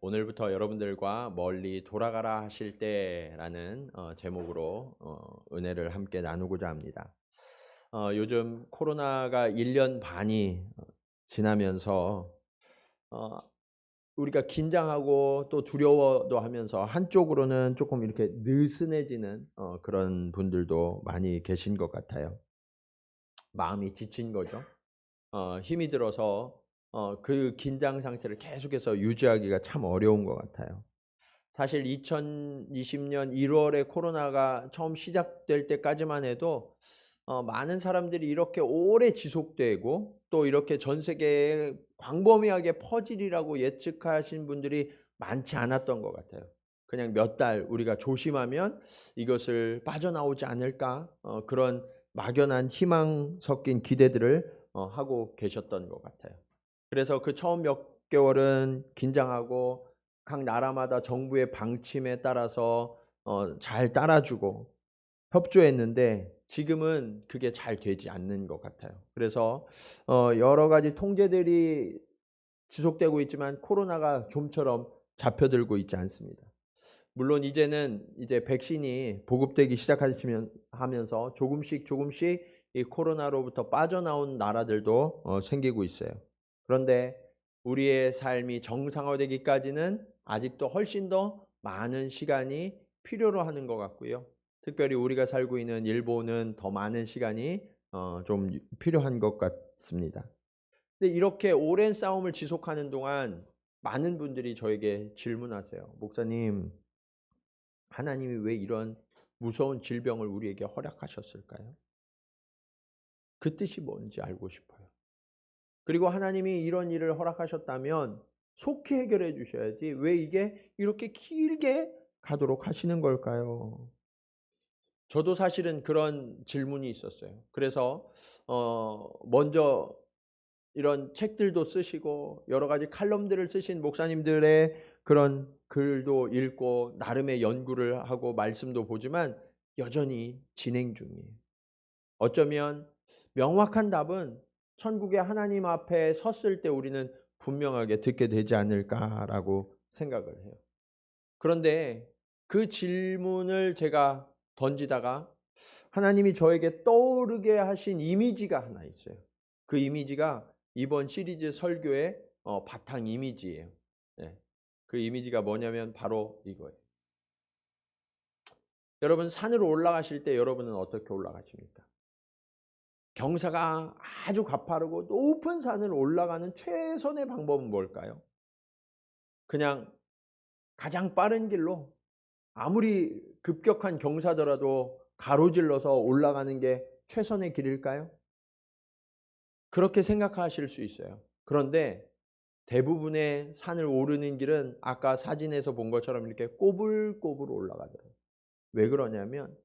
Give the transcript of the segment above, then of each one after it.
오늘부터 여러분들과 멀리 돌아가라 하실 때라는 제목으로 은혜를 함께 나누고자 합니다. 요즘 코로나가 1년 반이 지나면서 어, 우리가 긴장하고 또 두려워도 하면서 한쪽으로는 조금 이렇게 느슨해지는 그런 분들도 많이 계신 것 같아요. 마음이 지친 거죠. 힘이 들어서 그 긴장 상태를 계속해서 유지하기가 참 어려운 것 같아요. 사실 2020년 1월에 코로나가 처음 시작될 때까지만 해도 많은 사람들이 이렇게 오래 지속되고 또 이렇게 전 세계에 광범위하게 퍼지리라고 예측하신 분들이 많지 않았던 것 같아요. 그냥 몇 달 우리가 조심하면 이것을 빠져나오지 않을까 그런 막연한 희망 섞인 기대들을 하고 계셨던 것 같아요. 그래서 그 처음 몇 개월은 긴장하고 각 나라마다 정부의 방침에 따라서 잘 따라주고 협조했는데 지금은 그게 잘 되지 않는 것 같아요. 그래서 여러 가지 통제들이 지속되고 있지만 코로나가 좀처럼 잡혀들고 있지 않습니다. 물론 이제는 이제 백신이 보급되기 하면서 조금씩 이 코로나로부터 빠져나온 나라들도 생기고 있어요. 그런데 우리의 삶이 정상화되기까지는 아직도 훨씬 더 많은 시간이 필요로 하는 것 같고요. 특별히 우리가 살고 있는 일본은 더 많은 시간이 좀 필요한 것 같습니다. 근데 이렇게 오랜 싸움을 지속하는 동안 많은 분들이 저에게 질문하세요. 목사님, 하나님이 왜 이런 무서운 질병을 우리에게 허락하셨을까요? 그 뜻이 뭔지 알고 싶어요. 그리고 하나님이 이런 일을 허락하셨다면 속히 해결해 주셔야지 왜 이게 이렇게 길게 가도록 하시는 걸까요? 저도 사실은 그런 질문이 있었어요. 그래서 먼저 이런 책들도 쓰시고 여러 가지 칼럼들을 쓰신 목사님들의 그런 글도 읽고 나름의 연구를 하고 말씀도 보지만 여전히 진행 중이에요. 어쩌면 명확한 답은 천국의 하나님 앞에 섰을 때 우리는 분명하게 듣게 되지 않을까라고 생각을 해요. 그런데 그 질문을 제가 던지다가 하나님이 저에게 떠오르게 하신 이미지가 하나 있어요. 그 이미지가 이번 시리즈 설교의 바탕 이미지예요. 네. 그 이미지가 뭐냐면 바로 이거예요. 여러분 산을 올라가실 때 여러분은 어떻게 올라가십니까? 경사가 아주 가파르고 높은 산을 올라가는 최선의 방법은 뭘까요? 그냥 가장 빠른 길로 아무리 급격한 경사더라도 가로질러서 올라가는 게 최선의 길일까요? 그렇게 생각하실 수 있어요. 그런데 대부분의 산을 오르는 길은 아까 사진에서 본 것처럼 이렇게 꼬불꼬불 올라가더라고요. 왜 그러냐면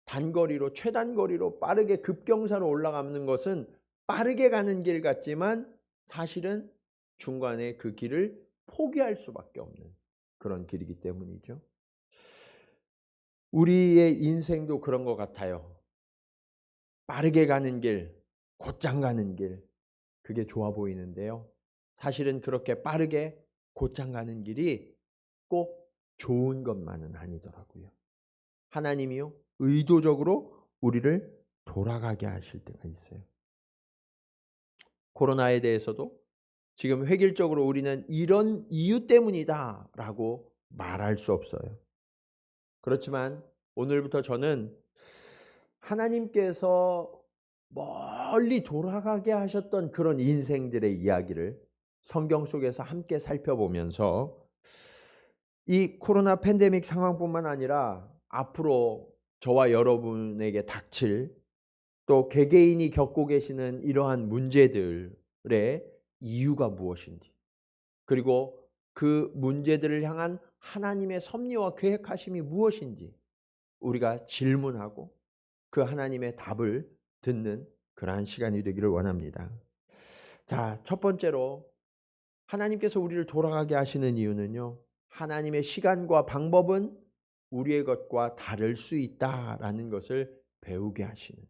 단거리로 최단거리로 빠르게 급경사로 올라가는 것은 빠르게 가는 길 같지만 사실은 중간에 그 길을 포기할 수밖에 없는 그런 길이기 때문이죠. 우리의 인생도 그런 것 같아요. 빠르게 가는 길, 곧장 가는 길, 그게 좋아 보이는데요. 사실은 그렇게 빠르게 곧장 가는 길이 꼭 좋은 것만은 아니더라고요. 하나님이요, 의도적으로 우리를 돌아가게 하실 때가 있어요. 코로나에 대해서도 지금 획일적으로 우리는 이런 이유 때문이다라고 말할 수 없어요. 그렇지만 오늘부터 저는 하나님께서 멀리 돌아가게 하셨던 그런 인생들의 이야기를 성경 속에서 함께 살펴보면서 이 코로나 팬데믹 상황뿐만 아니라 앞으로 저와 여러분에게 닥칠 또 개개인이 겪고 계시는 이러한 문제들의 이유가 무엇인지 그리고 그 문제들을 향한 하나님의 섭리와 계획하심이 무엇인지 우리가 질문하고 그 하나님의 답을 듣는 그러한 시간이 되기를 원합니다. 자, 첫 번째로 하나님께서 우리를 돌아가게 하시는 이유는요. 하나님의 시간과 방법은 우리의 것과 다를 수 있다라는 것을 배우게 하시는.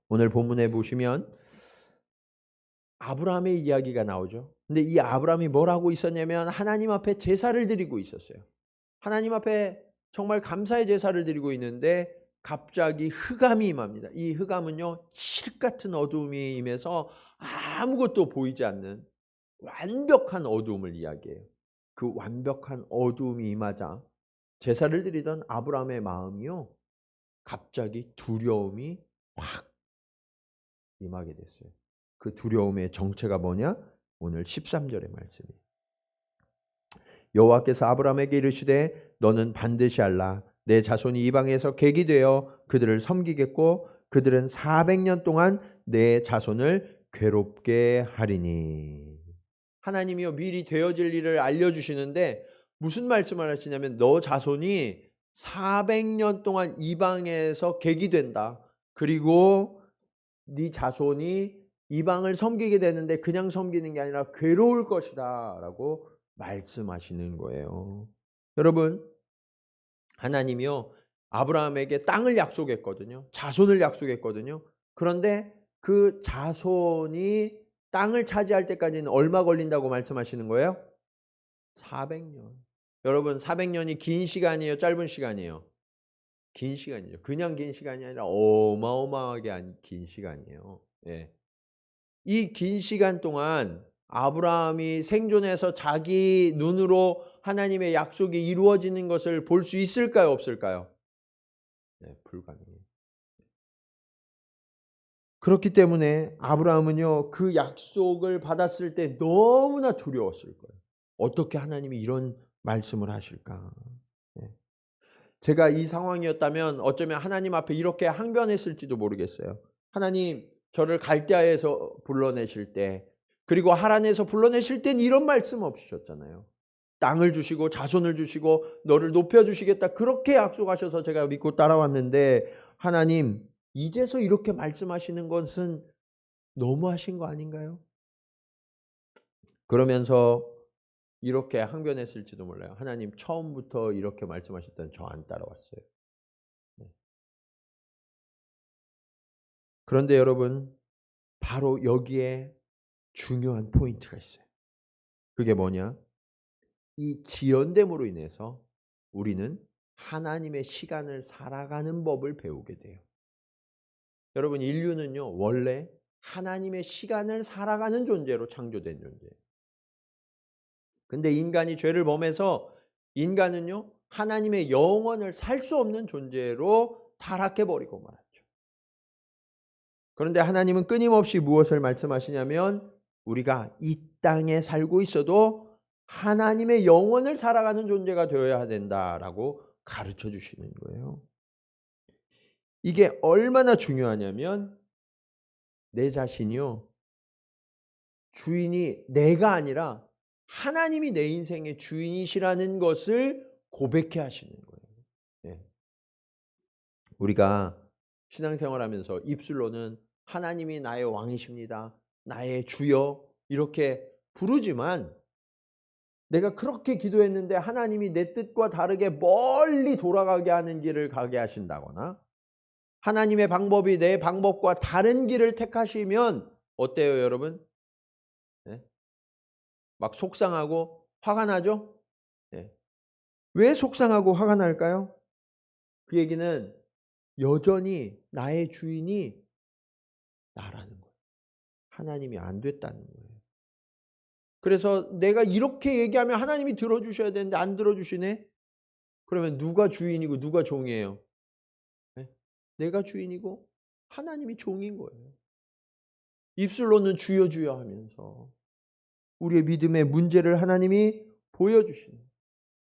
오늘 본문에 보시면 아브라함의 이야기가 나오죠. 근데 이 아브라함이 뭘 하고 있었냐면 하나님 앞에 제사를 드리고 있었어요. 하나님 앞에 정말 감사의 제사를 드리고 있는데 갑자기 흑암이 임합니다. 이 흑암은요, 칠흑 같은 어두움이 임해서 아무것도 보이지 않는 완벽한 어두움을 이야기해요. 그 완벽한 어두움이 임하자 제사를 드리던 아브라함의 마음이요, 갑자기 두려움이 확 임하게 됐어요. 그 두려움의 정체가 뭐냐? 오늘 13절의 말씀이에요. 여호와께서 아브라함에게 이르시되 너는 반드시 알라. 내 자손이 이방에서 객이 되어 그들을 섬기겠고 그들은 400년 동안 내 자손을 괴롭게 하리니. 하나님이요, 미리 되어질 일을 알려주시는데 무슨 말씀을 하시냐면 너 자손이 400년 동안 이방에서 객이 된다. 그리고 네 자손이 이방을 섬기게 되는데 그냥 섬기는 게 아니라 괴로울 것이다 라고 말씀하시는 거예요. 여러분, 하나님이요, 아브라함에게 땅을 약속했거든요. 자손을 약속했거든요. 그런데 그 자손이 땅을 차지할 때까지는 얼마 걸린다고 말씀하시는 거예요? 400년. 여러분, 400년이 긴 시간이에요, 짧은 시간이에요? 긴 시간이죠. 그냥 긴 시간이 아니라 어마어마하게 긴 시간이에요. 예. 이 긴 시간 동안 아브라함이 생존해서 자기 눈으로 하나님의 약속이 이루어지는 것을 볼 수 있을까요, 없을까요? 네, 불가능해요. 그렇기 때문에 아브라함은요, 그 약속을 받았을 때 너무나 두려웠을 거예요. 어떻게 하나님이 이런 말씀을 하실까? 네. 제가 이 상황이었다면 어쩌면 하나님 앞에 이렇게 항변했을지도 모르겠어요. 하나님, 저를 갈대아에서 불러내실 때, 그리고 하란에서 불러내실 땐 이런 말씀 없으셨잖아요. 땅을 주시고 자손을 주시고 너를 높여주시겠다, 그렇게 약속하셔서 제가 믿고 따라왔는데 하나님, 이제서 이렇게 말씀하시는 것은 너무하신 거 아닌가요? 그러면서 이렇게 항변했을지도 몰라요. 하나님, 처음부터 이렇게 말씀하셨다면 저 안 따라왔어요. 그런데 여러분, 바로 여기에 중요한 포인트가 있어요. 그게 뭐냐? 이 지연됨으로 인해서 우리는 하나님의 시간을 살아가는 법을 배우게 돼요. 여러분, 인류는요, 원래 하나님의 시간을 살아가는 존재로 창조된 존재예요. 근데 인간이 죄를 범해서 인간은요, 하나님의 영원을 살 수 없는 존재로 타락해버리고 말았죠. 그런데 하나님은 끊임없이 무엇을 말씀하시냐면 우리가 이 땅에 살고 있어도 하나님의 영원을 살아가는 존재가 되어야 된다라고 가르쳐 주시는 거예요. 이게 얼마나 중요하냐면 내 자신이요, 주인이 내가 아니라 하나님이 내 인생의 주인이시라는 것을 고백해 하시는 거예요. 네. 우리가 신앙생활하면서 입술로는 하나님이 나의 왕이십니다, 나의 주여, 이렇게 부르지만 내가 그렇게 기도했는데 하나님이 내 뜻과 다르게 멀리 돌아가게 하는 길을 가게 하신다거나 하나님의 방법이 내 방법과 다른 길을 택하시면 어때요, 여러분? 네? 막 속상하고 화가 나죠? 네. 왜 속상하고 화가 날까요? 그 얘기는 여전히 나의 주인이 나라는 거예요. 하나님이 안 됐다는 거예요. 그래서 내가 이렇게 얘기하면 하나님이 들어주셔야 되는데 안 들어주시네? 그러면 누가 주인이고 누가 종이에요? 네? 내가 주인이고 하나님이 종인 거예요. 입술로는 주여 주여 하면서 우리의 믿음의 문제를 하나님이 보여주시는,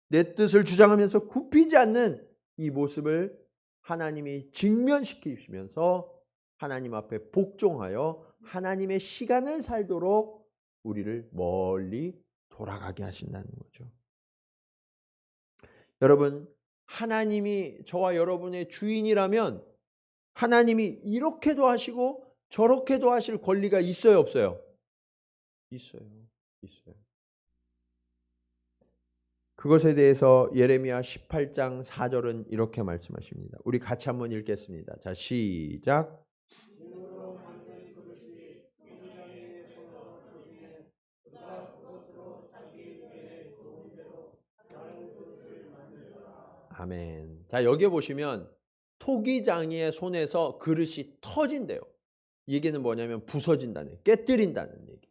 내 뜻을 주장하면서 굽히지 않는 이 모습을 하나님이 직면시키시면서 하나님 앞에 복종하여 하나님의 시간을 살도록 우리를 멀리 돌아가게 하신다는 거죠. 여러분, 하나님이 저와 여러분의 주인이라면 하나님이 이렇게도 하시고 저렇게도 하실 권리가 있어요, 없어요? 있어요. 있어요. 그것에 대해서 예레미야 18장 4절은 이렇게 말씀하십니다. 우리 같이 한번 읽겠습니다. 자, 시작. 아멘. 자, 여기에 보시면 토기장이의 손에서 그릇이 터진대요. 이 얘기는 뭐냐면 부서진다는, 깨뜨린다는 얘기.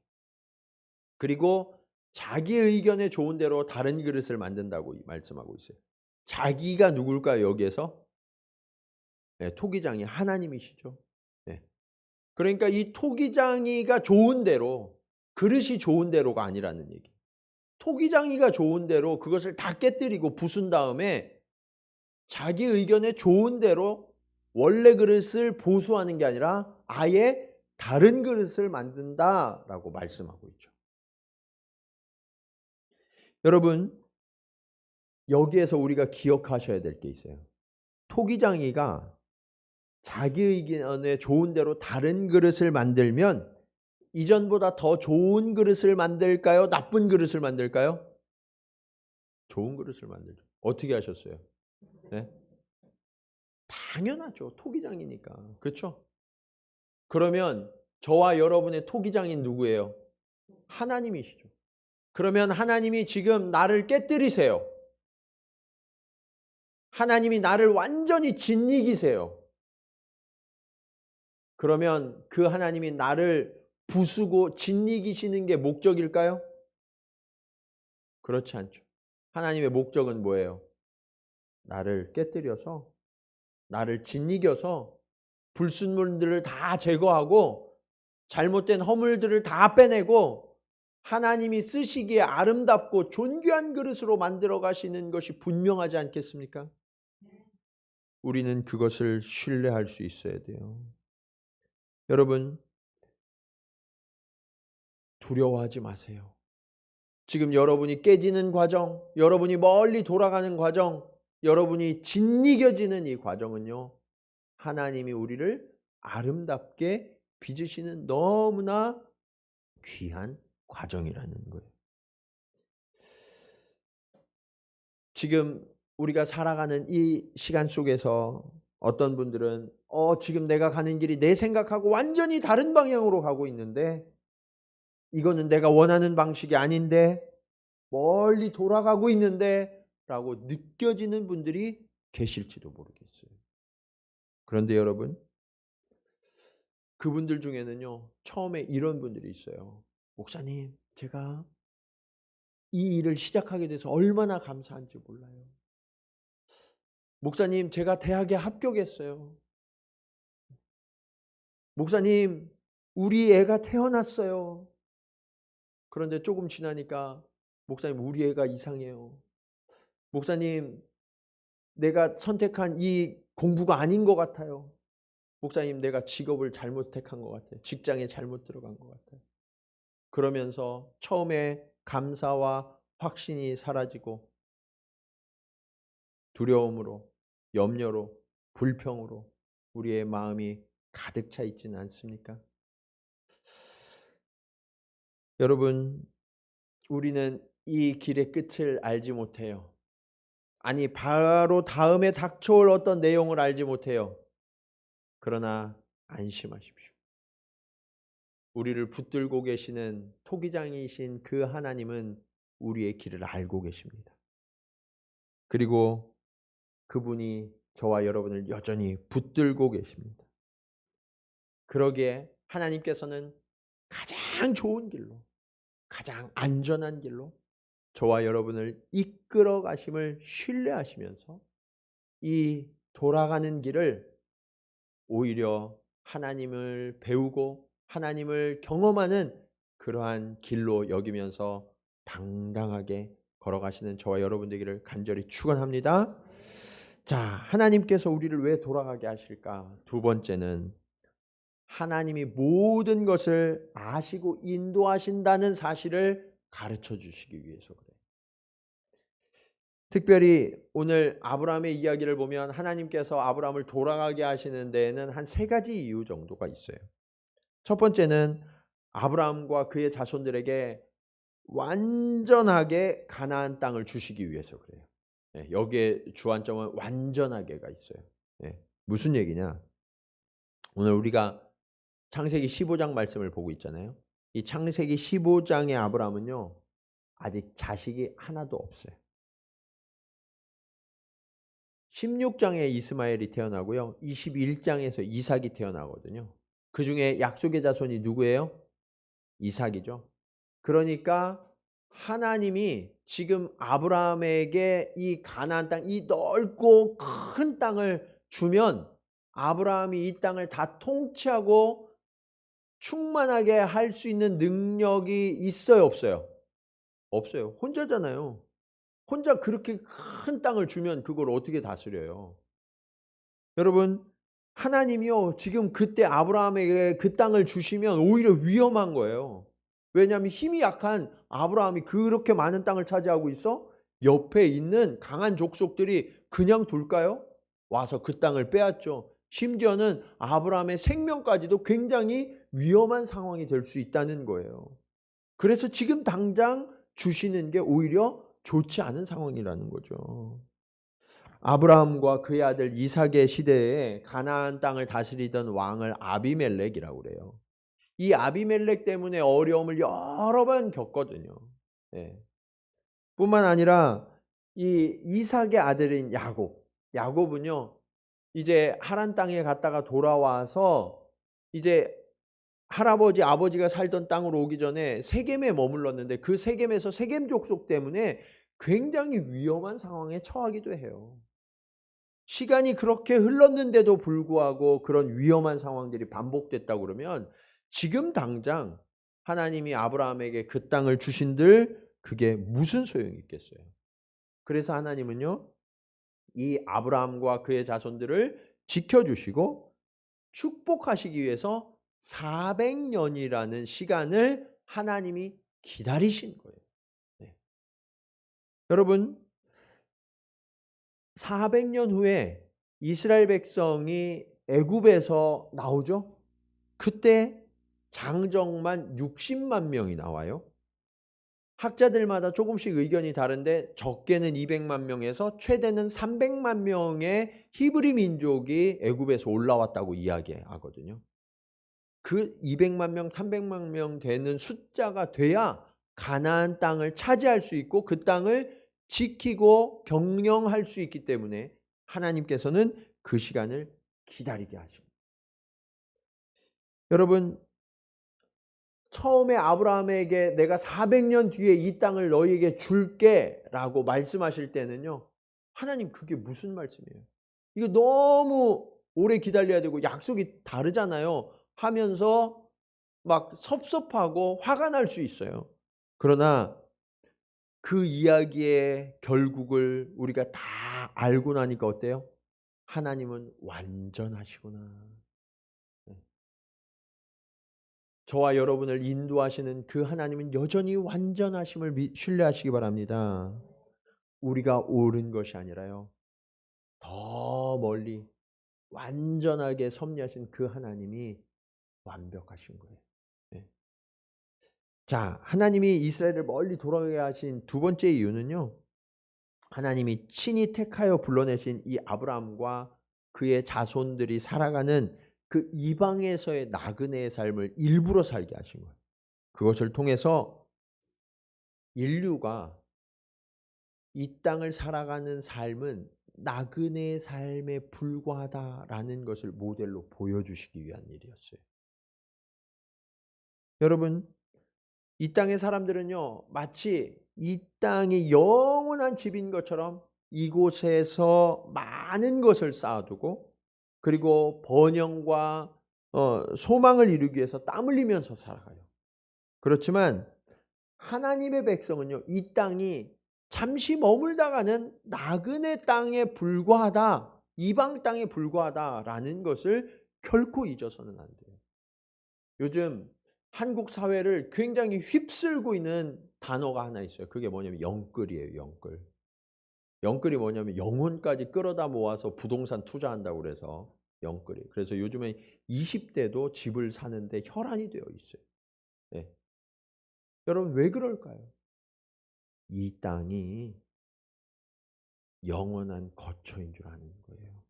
그리고 자기 의견에 좋은 대로 다른 그릇을 만든다고 말씀하고 있어요. 자기가 누굴까요, 여기에서? 네, 토기장이 하나님이시죠. 네. 그러니까 이 토기장이가 좋은 대로, 그릇이 좋은 대로가 아니라는 얘기. 토기장이가 좋은 대로 그것을 다 깨뜨리고 부순 다음에 자기 의견에 좋은 대로 원래 그릇을 보수하는 게 아니라 아예 다른 그릇을 만든다라고 말씀하고 있죠. 여러분, 여기에서 우리가 기억하셔야 될 게 있어요. 토기장이가 자기 의견에 좋은 대로 다른 그릇을 만들면 이전보다 더 좋은 그릇을 만들까요? 나쁜 그릇을 만들까요? 좋은 그릇을 만들죠. 어떻게 하셨어요? 네? 당연하죠. 토기장이니까. 그렇죠? 그러면 저와 여러분의 토기장인 누구예요? 하나님이시죠. 그러면 하나님이 지금 나를 깨뜨리세요. 하나님이 나를 완전히 짓이기세요. 그러면 그 하나님이 나를 부수고 짓이기시는 게 목적일까요? 그렇지 않죠. 하나님의 목적은 뭐예요? 나를 깨뜨려서, 나를 짓이겨서 불순물들을 다 제거하고 잘못된 허물들을 다 빼내고 하나님이 쓰시기에 아름답고 존귀한 그릇으로 만들어 가시는 것이 분명하지 않겠습니까? 우리는 그것을 신뢰할 수 있어야 돼요. 여러분, 두려워하지 마세요. 지금 여러분이 깨지는 과정, 여러분이 멀리 돌아가는 과정, 여러분이 짓이겨지는 이 과정은요, 하나님이 우리를 아름답게 빚으시는 너무나 귀한 과정이라는 거예요. 지금 우리가 살아가는 이 시간 속에서 어떤 분들은 지금 내가 가는 길이 내 생각하고 완전히 다른 방향으로 가고 있는데 이거는 내가 원하는 방식이 아닌데 멀리 돌아가고 있는데 라고 느껴지는 분들이 계실지도 모르겠어요. 그런데 여러분, 그분들 중에는요, 처음에 이런 분들이 있어요. 목사님, 제가 이 일을 시작하게 돼서 얼마나 감사한지 몰라요. 목사님, 제가 대학에 합격했어요. 목사님, 우리 애가 태어났어요. 그런데 조금 지나니까 목사님, 우리 애가 이상해요. 목사님, 내가 선택한 이 공부가 아닌 것 같아요. 목사님, 내가 직업을 잘못 택한 것 같아요. 직장에 잘못 들어간 것 같아요. 그러면서 처음에 감사와 확신이 사라지고 두려움으로, 염려로, 불평으로 우리의 마음이 가득 차 있지는 않습니까? 여러분, 우리는 이 길의 끝을 알지 못해요. 아니, 바로 다음에 닥쳐올 어떤 내용을 알지 못해요. 그러나 안심하십시오. 우리를 붙들고 계시는 토기장이신 그 하나님은 우리의 길을 알고 계십니다. 그리고 그분이 저와 여러분을 여전히 붙들고 계십니다. 그러기에 하나님께서는 가장 좋은 길로, 가장 안전한 길로 저와 여러분을 이끌어 가심을 신뢰하시면서 이 돌아가는 길을 오히려 하나님을 배우고 하나님을 경험하는 그러한 길로 여기면서 당당하게 걸어가시는 저와 여러분 되기를 간절히 축원합니다. 자, 하나님께서 우리를 왜 돌아가게 하실까? 두 번째는 하나님이 모든 것을 아시고 인도하신다는 사실을 가르쳐 주시기 위해서 그래요. 특별히 오늘 아브라함의 이야기를 보면 하나님께서 아브라함을 돌아가게 하시는 데에는 한 세 가지 이유 정도가 있어요. 첫 번째는 아브라함과 그의 자손들에게 완전하게 가나안 땅을 주시기 위해서 그래요. 여기에 주안점은 완전하게가 있어요. 무슨 얘기냐? 오늘 우리가 창세기 15장 말씀을 보고 있잖아요. 이 창세기 15장의 아브라함은요, 아직 자식이 하나도 없어요. 16장에 이스마엘이 태어나고요. 21장에서 이삭이 태어나거든요. 그 중에 약속의 자손이 누구예요? 이삭이죠. 그러니까 하나님이 지금 아브라함에게 이 가나안 땅, 이 넓고 큰 땅을 주면 아브라함이 이 땅을 다 통치하고 충만하게 할 수 있는 능력이 있어요, 없어요? 없어요. 혼자잖아요. 혼자 그렇게 큰 땅을 주면 그걸 어떻게 다스려요? 여러분, 하나님이요, 지금 그때 아브라함에게 그 땅을 주시면 오히려 위험한 거예요. 왜냐하면 힘이 약한 아브라함이 그렇게 많은 땅을 차지하고 있어? 옆에 있는 강한 족속들이 그냥 둘까요? 와서 그 땅을 빼앗죠. 심지어는 아브라함의 생명까지도 굉장히 위험한 상황이 될 수 있다는 거예요. 그래서 지금 당장 주시는 게 오히려 좋지 않은 상황이라는 거죠. 아브라함과 그의 아들 이삭의 시대에 가나안 땅을 다스리던 왕을 아비멜렉이라고 그래요. 이 아비멜렉 때문에 어려움을 여러 번 겪거든요. 예. 뿐만 아니라 이 이삭의 아들인 야곱. 야곱은요, 이제 하란 땅에 갔다가 돌아와서 이제 할아버지, 아버지가 살던 땅으로 오기 전에 세겜에 머물렀는데 그 세겜에서 세겜 족속 때문에 굉장히 위험한 상황에 처하기도 해요. 시간이 그렇게 흘렀는데도 불구하고 그런 위험한 상황들이 반복됐다고 그러면 지금 당장 하나님이 아브라함에게 그 땅을 주신들 그게 무슨 소용이 있겠어요? 그래서 하나님은요, 이 아브라함과 그의 자손들을 지켜주시고 축복하시기 위해서 400년이라는 시간을 하나님이 기다리신 거예요. 네. 여러분, 400년 후에 이스라엘 백성이 애굽에서 나오죠. 그때 장정만 60만 명이 나와요. 학자들마다 조금씩 의견이 다른데 적게는 200만 명에서 최대는 300만 명의 히브리 민족이 애굽에서 올라왔다고 이야기하거든요. 그 200만 명, 300만 명 되는 숫자가 돼야 가나안 땅을 차지할 수 있고 그 땅을 지키고 경영할 수 있기 때문에 하나님께서는 그 시간을 기다리게 하십니다. 여러분, 처음에 아브라함에게 내가 400년 뒤에 이 땅을 너희에게 줄게 라고 말씀하실 때는요, 하나님 그게 무슨 말씀이에요? 이거 너무 오래 기다려야 되고 약속이 다르잖아요 하면서 막 섭섭하고 화가 날 수 있어요. 그러나 그 이야기의 결국을 우리가 다 알고 나니까 어때요? 하나님은 완전하시구나. 네. 저와 여러분을 인도하시는 그 하나님은 여전히 완전하심을 신뢰하시기 바랍니다. 우리가 옳은 것이 아니라요, 더 멀리 완전하게 섭리하신 그 하나님이 완벽하신 거예요. 네. 자, 하나님이 이스라엘을 멀리 돌아가게 하신 두 번째 이유는요, 하나님이 친히 택하여 불러내신 이 아브라함과 그의 자손들이 살아가는 그 이방에서의 나그네의 삶을 일부러 살게 하신 거예요. 그것을 통해서 인류가 이 땅을 살아가는 삶은 나그네의 삶에 불과하다라는 것을 모델로 보여주시기 위한 일이었어요. 여러분, 이 땅의 사람들은요, 마치 이 땅이 영원한 집인 것처럼 이곳에서 많은 것을 쌓아두고 그리고 번영과 소망을 이루기 위해서 땀 흘리면서 살아가요. 그렇지만 하나님의 백성은요, 이 땅이 잠시 머물다가는 나그네 땅에 불과하다, 이방 땅에 불과하다라는 것을 결코 잊어서는 안 돼요. 요즘 한국 사회를 굉장히 휩쓸고 있는 단어가 하나 있어요. 그게 뭐냐면 영끌이에요. 영끌. 영끌이 뭐냐면 영혼까지 끌어다 모아서 부동산 투자한다고 그래서 영끌이에요. 그래서 요즘에 20대도 집을 사는데 혈안이 되어 있어요. 네. 여러분 왜 그럴까요? 이 땅이 영원한 거처인 줄 아는 거예요.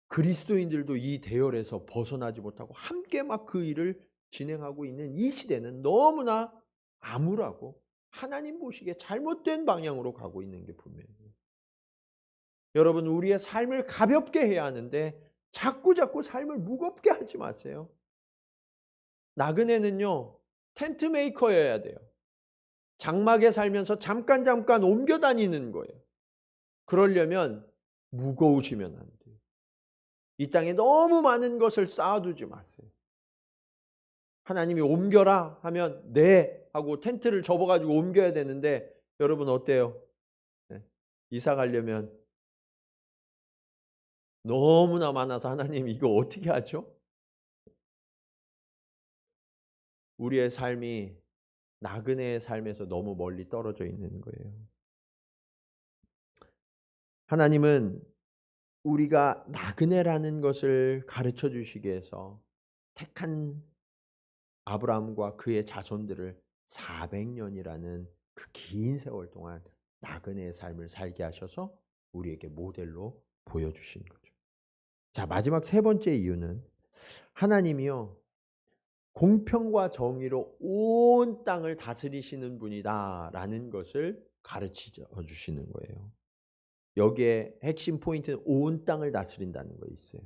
그리스도인들도 이 대열에서 벗어나지 못하고 함께 막 그 일을 진행하고 있는 이 시대는 너무나 암울하고 하나님 보시기에 잘못된 방향으로 가고 있는 게 분명해요. 여러분, 우리의 삶을 가볍게 해야 하는데 자꾸 삶을 무겁게 하지 마세요. 나그네는요, 텐트 메이커여야 돼요. 장막에 살면서 잠깐 옮겨 다니는 거예요. 그러려면 무거우시면 안 돼요. 이 땅에 너무 많은 것을 쌓아두지 마세요. 하나님이 옮겨라 하면 네 하고 텐트를 접어가지고 옮겨야 되는데, 여러분 어때요? 네. 이사 가려면 너무나 많아서 하나님 이거 어떻게 하죠? 우리의 삶이 나그네의 삶에서 너무 멀리 떨어져 있는 거예요. 하나님은 우리가 나그네라는 것을 가르쳐 주시기 위해서 택한 아브라함과 그의 자손들을 400년이라는 그 긴 세월 동안 나그네의 삶을 살게 하셔서 우리에게 모델로 보여주신 거죠. 자, 마지막 세 번째 이유는 하나님이요, 공평과 정의로 온 땅을 다스리시는 분이다라는 것을 가르쳐 주시는 거예요. 여기에 핵심 포인트는 온 땅을 다스린다는 거 있어요.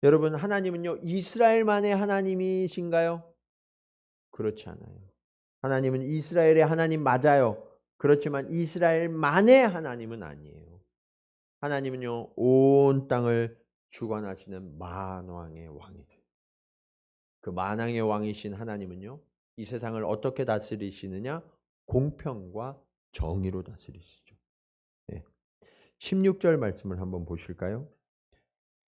여러분, 하나님은요, 이스라엘만의 하나님이신가요? 그렇지 않아요. 하나님은 이스라엘의 하나님 맞아요. 그렇지만 이스라엘만의 하나님은 아니에요. 하나님은요, 온 땅을 주관하시는 만왕의 왕이세요. 그 만왕의 왕이신 하나님은요, 이 세상을 어떻게 다스리시느냐? 공평과 정의로 다스리시죠. 네. 16절 말씀을 한번 보실까요?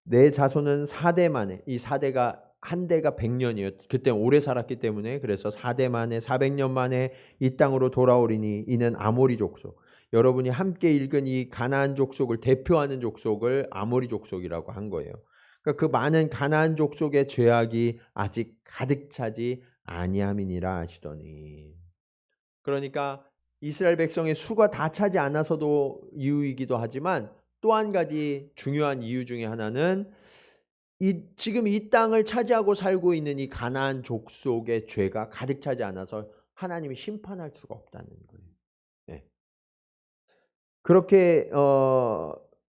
내 자손은 4대 만에, 이 4대가 한 대가 100년이에요. 그때 오래 살았기 때문에, 그래서 4대 만에 400년 만에 이 땅으로 돌아오리니 이는 아모리 족속. 여러분이 함께 읽은 이 가나안 족속을 대표하는 족속을 아모리 족속이라고 한 거예요. 그러니까 그 많은 가나안 족속의 죄악이 아직 가득 차지 아니함이니라 하시더니. 그러니까 이스라엘 백성의 수가 다 차지 않아서도 이유이기도 하지만, 또 한 가지 중요한 이유 중에 하나는 지금 이 땅을 차지하고 살고 있는 이 가나안 족속의 죄가 가득 차지 않아서 하나님이 심판할 수가 없다는 거예요. 네. 그렇게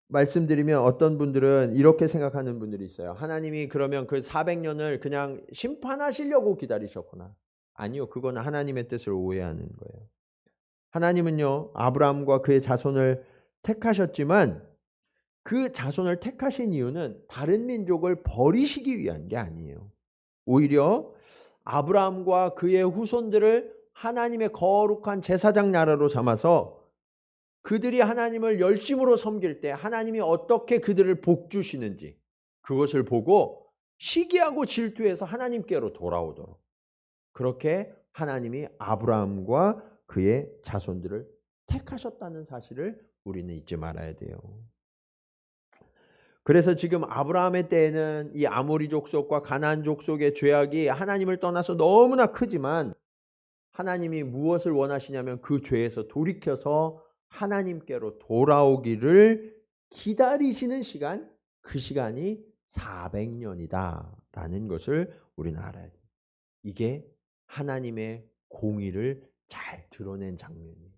말씀드리면 어떤 분들은 이렇게 생각하는 분들이 있어요. 하나님이 그러면 그 400년을 그냥 심판하시려고 기다리셨구나. 아니요, 그건 하나님의 뜻을 오해하는 거예요. 하나님은요, 아브라함과 그의 자손을 택하셨지만 그 자손을 택하신 이유는 다른 민족을 버리시기 위한 게 아니에요. 오히려 아브라함과 그의 후손들을 하나님의 거룩한 제사장 나라로 삼아서 그들이 하나님을 열심으로 섬길 때 하나님이 어떻게 그들을 복주시는지 그것을 보고 시기하고 질투해서 하나님께로 돌아오도록, 그렇게 하나님이 아브라함과 그의 자손들을 택하셨다는 사실을 우리는 잊지 말아야 돼요. 그래서 지금 아브라함의 때에는 이 아모리 족속과 가나안 족속의 죄악이 하나님을 떠나서 너무나 크지만, 하나님이 무엇을 원하시냐면 그 죄에서 돌이켜서 하나님께로 돌아오기를 기다리시는 시간, 그 시간이 400년이다라는 것을 우리는 알아야 돼요. 이게 하나님의 공의를 잘 드러낸 장면이에요.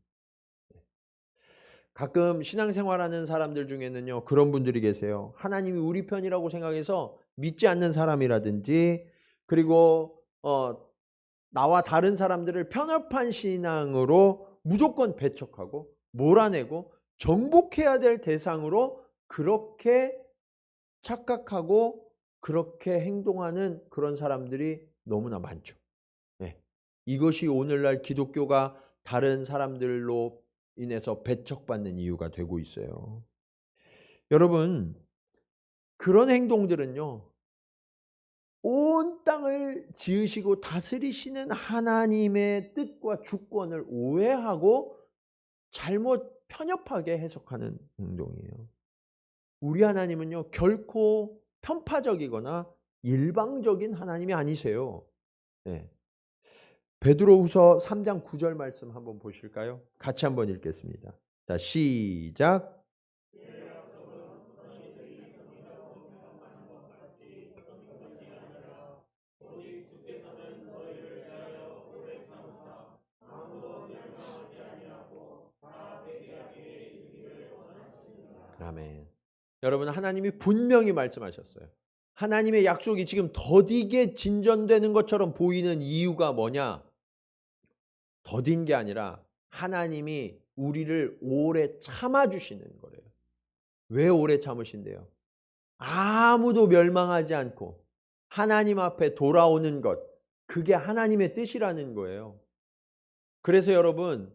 가끔 신앙생활하는 사람들 중에는요, 그런 분들이 계세요. 하나님이 우리 편이라고 생각해서 믿지 않는 사람이라든지, 그리고 나와 다른 사람들을 편협한 신앙으로 무조건 배척하고 몰아내고 정복해야 될 대상으로 그렇게 착각하고 그렇게 행동하는 그런 사람들이 너무나 많죠. 네. 이것이 오늘날 기독교가 다른 사람들로 인해서 배척받는 이유가 되고 있어요. 여러분, 그런 행동들은요, 온 땅을 지으시고 다스리시는 하나님의 뜻과 주권을 오해하고 잘못 편협하게 해석하는 행동이에요. 우리 하나님은요, 결코 편파적이거나 일방적인 하나님이 아니세요. 네. 베드로후서 3장 9절 말씀 한번 보실까요? 같이 한번 읽겠습니다. 자, 시작. 아멘. 여러분, 하나님이 분명히 말씀하셨어요. 하나님의 약속이 지금 더디게 진전되는 것처럼 보이는 이유가 뭐냐? 더딘 게 아니라 하나님이 우리를 오래 참아주시는 거예요. 왜 오래 참으신대요? 아무도 멸망하지 않고 하나님 앞에 돌아오는 것, 그게 하나님의 뜻이라는 거예요. 그래서 여러분,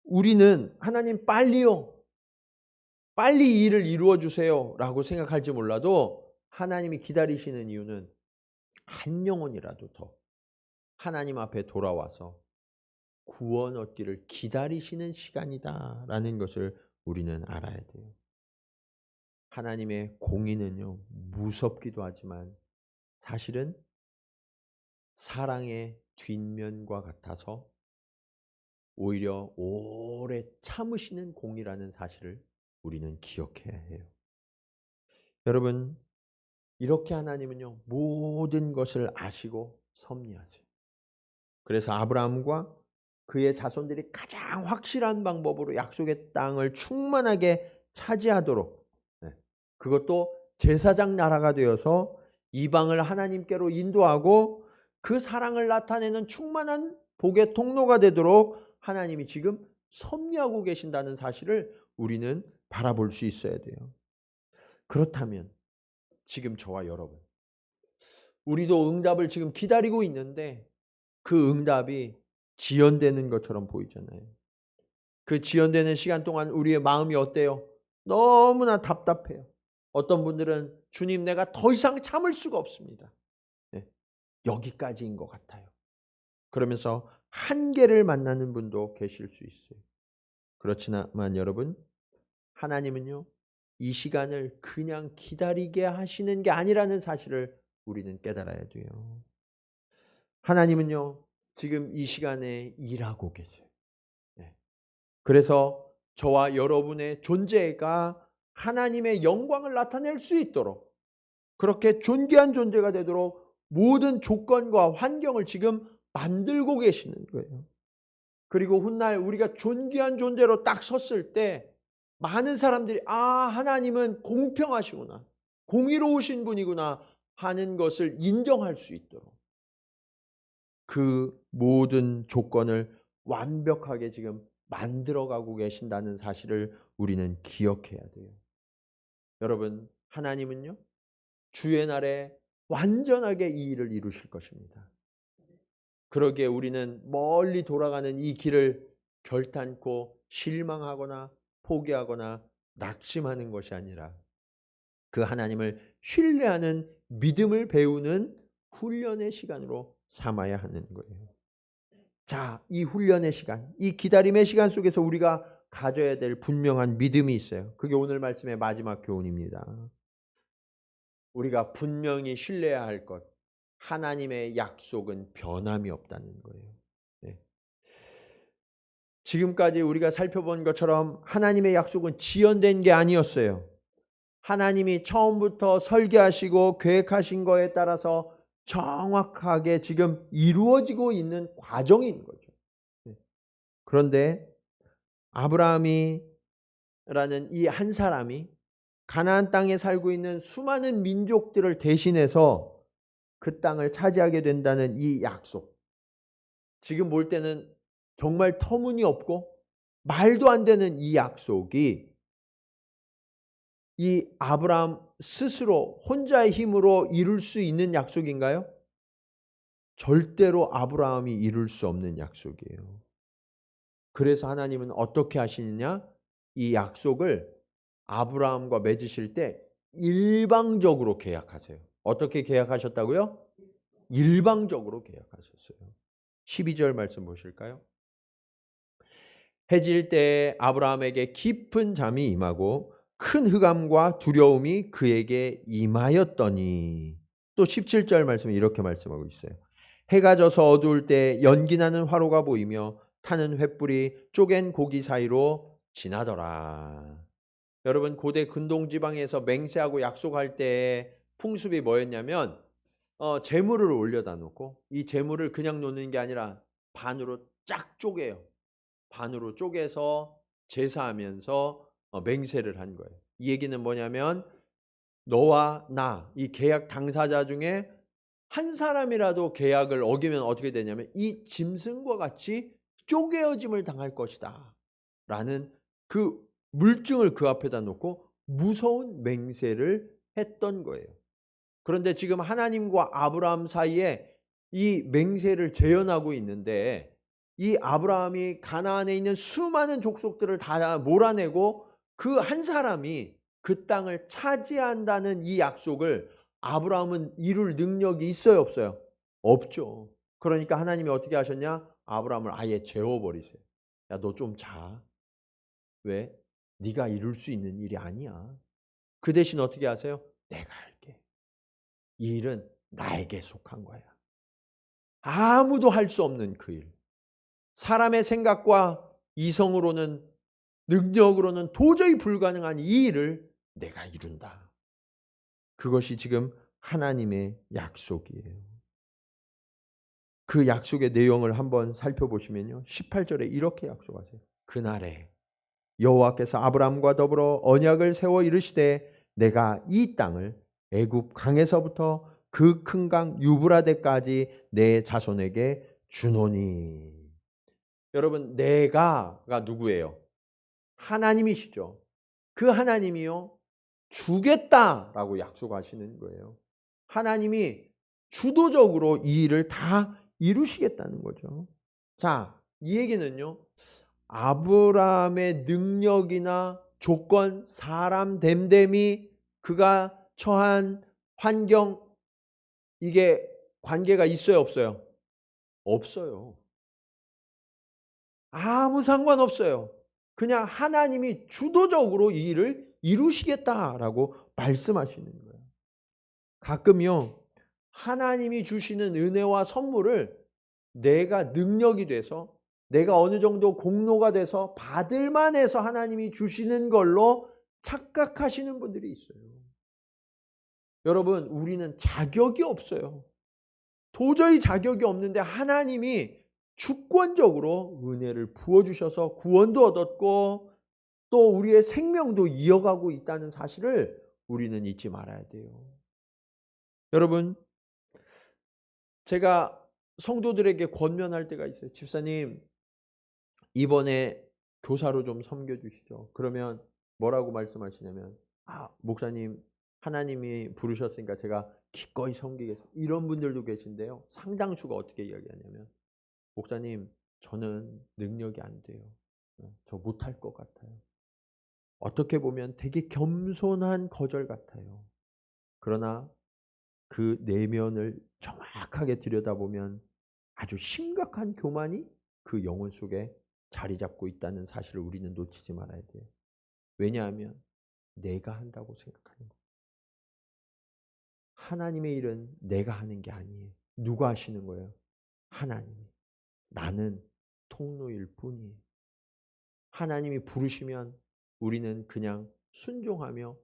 우리는 하나님 빨리요, 빨리 이 일을 이루어 주세요 라고 생각할지 몰라도 하나님이 기다리시는 이유는 한 영혼이라도 더 하나님 앞에 돌아와서 구원 얻기를 기다리시는 시간이다라는 것을 우리는 알아야 돼요. 하나님의 공의는요, 무섭기도 하지만 사실은 사랑의 뒷면과 같아서 오히려 오래 참으시는 공의라는 사실을 우리는 기억해야 해요. 여러분, 이렇게 하나님은요, 모든 것을 아시고 섭리하세요. 그래서 아브라함과 그의 자손들이 가장 확실한 방법으로 약속의 땅을 충만하게 차지하도록, 그것도 제사장 나라가 되어서 이방을 하나님께로 인도하고 그 사랑을 나타내는 충만한 복의 통로가 되도록 하나님이 지금 섭리하고 계신다는 사실을 우리는 바라볼 수 있어야 돼요. 그렇다면 지금 저와 여러분, 우리도 응답을 지금 기다리고 있는데 그 응답이 지연되는 것처럼 보이잖아요. 그 지연되는 시간 동안 우리의 마음이 어때요? 너무나 답답해요. 어떤 분들은 주님, 내가 더 이상 참을 수가 없습니다. 여기까지인 것 같아요. 그러면서 한계를 만나는 분도 계실 수 있어요. 그렇지만 여러분, 하나님은요, 이 시간을 그냥 기다리게 하시는 게 아니라는 사실을 우리는 깨달아야 돼요. 하나님은요, 지금 이 시간에 일하고 계세요. 그래서 저와 여러분의 존재가 하나님의 영광을 나타낼 수 있도록, 그렇게 존귀한 존재가 되도록 모든 조건과 환경을 지금 만들고 계시는 거예요. 그리고 훗날 우리가 존귀한 존재로 딱 섰을 때 많은 사람들이 하나님은 공평하시구나, 공의로우신 분이구나 하는 것을 인정할 수 있도록 그 모든 조건을 완벽하게 지금 만들어가고 계신다는 사실을 우리는 기억해야 돼요. 여러분, 하나님은요, 주의 날에 완전하게 이 일을 이루실 것입니다. 그러기에 우리는 멀리 돌아가는 이 길을 결단코 실망하거나 포기하거나 낙심하는 것이 아니라 그 하나님을 신뢰하는 믿음을 배우는 훈련의 시간으로 삼아야 하는 거예요. 자, 이 훈련의 시간, 이 기다림의 시간 속에서 우리가 가져야 될 분명한 믿음이 있어요. 그게 오늘 말씀의 마지막 교훈입니다. 우리가 분명히 신뢰해야 할 것, 하나님의 약속은 변함이 없다는 거예요. 지금까지 우리가 살펴본 것처럼 하나님의 약속은 지연된 게 아니었어요. 하나님이 처음부터 설계하시고 계획하신 거에 따라서 정확하게 지금 이루어지고 있는 과정인 거죠. 그런데 아브라함이라는 이 한 사람이 가나안 땅에 살고 있는 수많은 민족들을 대신해서 그 땅을 차지하게 된다는 이 약속, 지금 볼 때는 정말 터무니없고 말도 안 되는 이 약속이 이 아브라함 스스로 혼자의 힘으로 이룰 수 있는 약속인가요? 절대로 아브라함이 이룰 수 없는 약속이에요. 그래서 하나님은 어떻게 하시느냐? 이 약속을 아브라함과 맺으실 때 일방적으로 계약하세요. 어떻게 계약하셨다고요? 일방적으로 계약하셨어요. 12절 말씀 보실까요? 해질 때 아브라함에게 깊은 잠이 임하고 큰 흑암과 두려움이 그에게 임하였더니, 또 17절 말씀에 이렇게 말씀하고 있어요. 해가 져서 어두울 때 연기나는 화로가 보이며 타는 횃불이 쪼갠 고기 사이로 지나더라. 여러분, 고대 근동지방에서 맹세하고 약속할 때 풍습이 뭐였냐면 재물을 올려다 놓고 이 재물을 그냥 놓는 게 아니라 반으로 쫙 쪼개요. 반으로 쪼개서 제사하면서 맹세를 한 거예요. 이 얘기는 뭐냐면 너와 나, 이 계약 당사자 중에 한 사람이라도 계약을 어기면 어떻게 되냐면 이 짐승과 같이 쪼개어짐을 당할 것이다 라는 그 물증을 그 앞에다 놓고 무서운 맹세를 했던 거예요. 그런데 지금 하나님과 아브라함 사이에 이 맹세를 재현하고 있는데 이 아브라함이 가나안에 있는 수많은 족속들을 다 몰아내고 그 한 사람이 그 땅을 차지한다는 이 약속을 아브라함은 이룰 능력이 있어요, 없어요? 없죠. 그러니까 하나님이 어떻게 하셨냐? 아브라함을 아예 재워버리세요. 야, 너 좀 자. 왜? 네가 이룰 수 있는 일이 아니야. 그 대신 어떻게 하세요? 내가 할게. 이 일은 나에게 속한 거야. 아무도 할 수 없는 그 일. 사람의 생각과 이성으로는, 능력으로는 도저히 불가능한 이 일을 내가 이룬다. 그것이 지금 하나님의 약속이에요. 그 약속의 내용을 한번 살펴보시면요. 18절에 이렇게 약속하세요. 그날에 여호와께서 아브라함과 더불어 언약을 세워 이르시되 내가 이 땅을 애굽 강에서부터 그 큰 강 유브라데까지 내 자손에게 주노니. 여러분, 내가가 누구예요? 하나님이시죠. 그 하나님이요 주겠다라고 약속하시는 거예요. 하나님이 주도적으로 이 일을 다 이루시겠다는 거죠. 자, 이 얘기는요. 아브라함의 능력이나 조건, 사람 됨됨이, 그가 처한 환경, 이게 관계가 있어요, 없어요? 없어요. 아무 상관없어요. 그냥 하나님이 주도적으로 이 일을 이루시겠다라고 말씀하시는 거예요. 가끔요, 하나님이 주시는 은혜와 선물을 내가 능력이 돼서, 내가 어느 정도 공로가 돼서 받을 만해서 하나님이 주시는 걸로 착각하시는 분들이 있어요. 여러분, 우리는 자격이 없어요. 도저히 자격이 없는데 하나님이 주권적으로 은혜를 부어주셔서 구원도 얻었고 또 우리의 생명도 이어가고 있다는 사실을 우리는 잊지 말아야 돼요. 여러분, 제가 성도들에게 권면할 때가 있어요. 집사님, 이번에 교사로 좀 섬겨주시죠. 그러면 뭐라고 말씀하시냐면, 목사님, 하나님이 부르셨으니까 제가 기꺼이 섬기겠습니다. 이런 분들도 계신데요. 상당수가 어떻게 이야기하냐면, 목사님, 저는 능력이 안 돼요. 저 못할 것 같아요. 어떻게 보면 되게 겸손한 거절 같아요. 그러나 그 내면을 정확하게 들여다보면 아주 심각한 교만이 그 영혼 속에 자리 잡고 있다는 사실을 우리는 놓치지 말아야 돼요. 왜냐하면 내가 한다고 생각하는 거예요. 하나님의 일은 내가 하는 게 아니에요. 누가 하시는 거예요? 하나님이. 나는 통로일 뿐이에요. 하나님이 부르시면 우리는 그냥 순종하며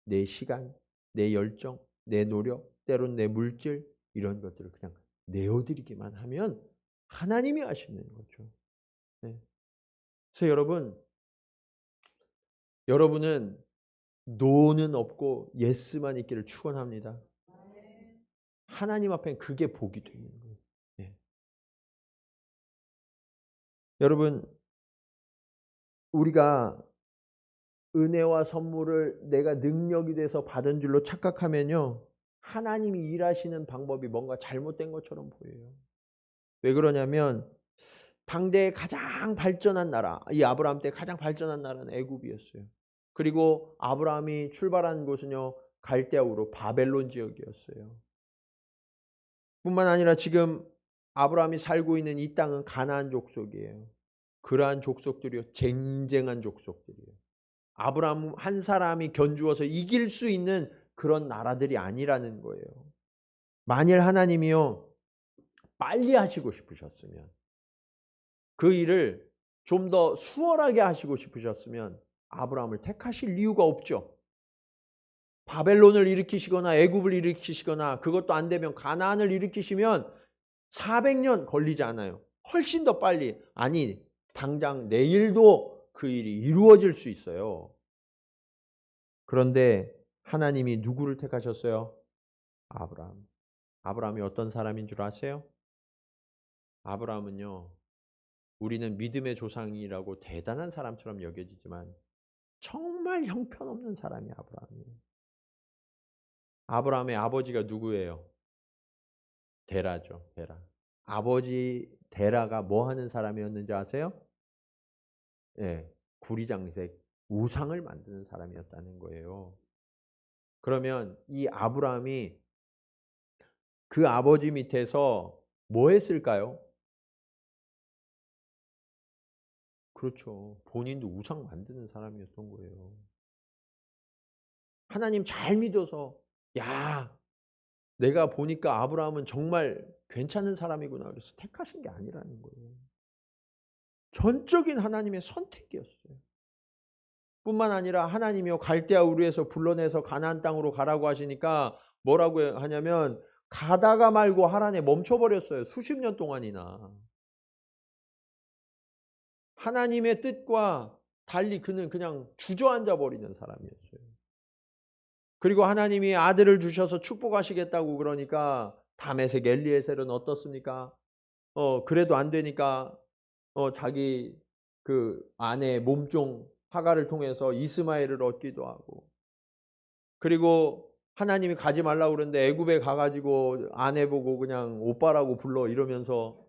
내 시간, 내 열정, 내 노력, 때론 내 물질 이런 것들을 그냥 내어드리기만 하면 하나님이 하시는 거죠. 네. 그래서 여러분은 노는 없고 예스만 있기를 축원합니다. 하나님 앞엔 그게 복이 되는 거예요. 네. 여러분, 우리가 은혜와 선물을 내가 능력이 돼서 받은 줄로 착각하면요, 하나님이 일하시는 방법이 뭔가 잘못된 것처럼 보여요. 왜 그러냐면 당대에 가장 발전한 나라, 이 아브라함 때 가장 발전한 나라는 애굽이었어요. 그리고 아브라함이 출발한 곳은요, 갈대아우로 바벨론 지역이었어요. 뿐만 아니라 지금 아브라함이 살고 있는 이 땅은 가나안 족속이에요. 그러한 족속들이요, 쟁쟁한 족속들이에요. 아브라함 한 사람이 견주어서 이길 수 있는 그런 나라들이 아니라는 거예요. 만일 하나님이요 빨리 하시고 싶으셨으면, 그 일을 좀 더 수월하게 하시고 싶으셨으면 아브라함을 택하실 이유가 없죠. 바벨론을 일으키시거나 애굽을 일으키시거나 그것도 안 되면 가나안을 일으키시면 400년 걸리지 않아요. 훨씬 더 빨리, 아니 당장 내일도 그 일이 이루어질 수 있어요. 그런데 하나님이 누구를 택하셨어요? 아브라함. 아브라함이 어떤 사람인 줄 아세요? 아브라함은요, 우리는 믿음의 조상이라고 대단한 사람처럼 여겨지지만 정말 형편없는 사람이 아브라함이에요. 아브라함의 아버지가 누구예요? 데라죠, 데라. 아버지 데라가 뭐 하는 사람이었는지 아세요? 예, 구리장색, 우상을 만드는 사람이었다는 거예요. 그러면 이 아브라함이 그 아버지 밑에서 뭐 했을까요? 그렇죠. 본인도 우상 만드는 사람이었던 거예요. 하나님 잘 믿어서, 야, 내가 보니까 아브라함은 정말 괜찮은 사람이구나 그래서 택하신 게 아니라는 거예요. 전적인 하나님의 선택이었어요. 뿐만 아니라 하나님이요 갈대아 우르에서 불러내서 가나안 땅으로 가라고 하시니까 뭐라고 하냐면 가다가 말고 하란에 멈춰버렸어요. 수십 년 동안이나. 하나님의 뜻과 달리 그는 그냥 주저앉아 버리는 사람이었어요. 그리고 하나님이 아들을 주셔서 축복하시겠다고 그러니까 다메섹 엘리에셀은 어떻습니까? 그래도 안 되니까 자기 그 아내 몸종 하가를 통해서 이스마엘을 얻기도 하고, 그리고 하나님이 가지 말라고 그러는데 애굽에 가가지고 아내 보고 그냥 오빠라고 불러 이러면서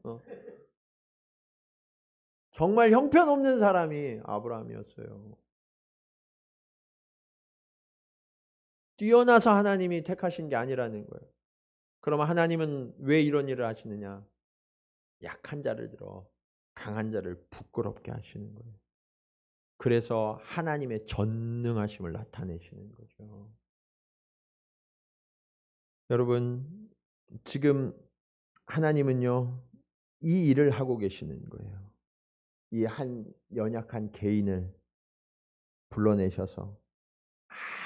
정말 형편없는 사람이 아브라함이었어요. 뛰어나서 하나님이 택하신 게 아니라는 거예요. 그러면 하나님은 왜 이런 일을 하시느냐? 약한 자를 들어 강한 자를 부끄럽게 하시는 거예요. 그래서 하나님의 전능하심을 나타내시는 거죠. 여러분, 지금 하나님은요, 이 일을 하고 계시는 거예요. 이 한 연약한 개인을 불러내셔서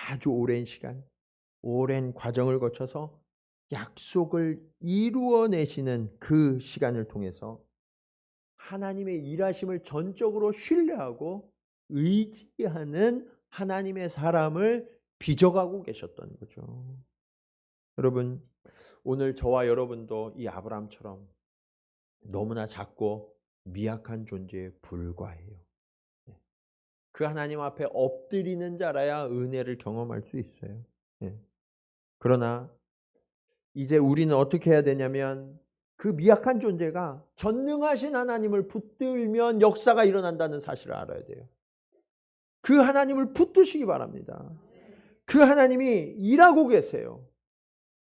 아주 오랜 시간, 오랜 과정을 거쳐서 약속을 이루어내시는 그 시간을 통해서 하나님의 일하심을 전적으로 신뢰하고 의지하는 하나님의 사람을 빚어가고 계셨던 거죠. 여러분, 오늘 저와 여러분도 이 아브라함처럼 너무나 작고 미약한 존재에 불과해요. 그 하나님 앞에 엎드리는 자라야 은혜를 경험할 수 있어요. 그러나 이제 우리는 어떻게 해야 되냐면 그 미약한 존재가 전능하신 하나님을 붙들면 역사가 일어난다는 사실을 알아야 돼요. 그 하나님을 붙드시기 바랍니다. 그 하나님이 일하고 계세요.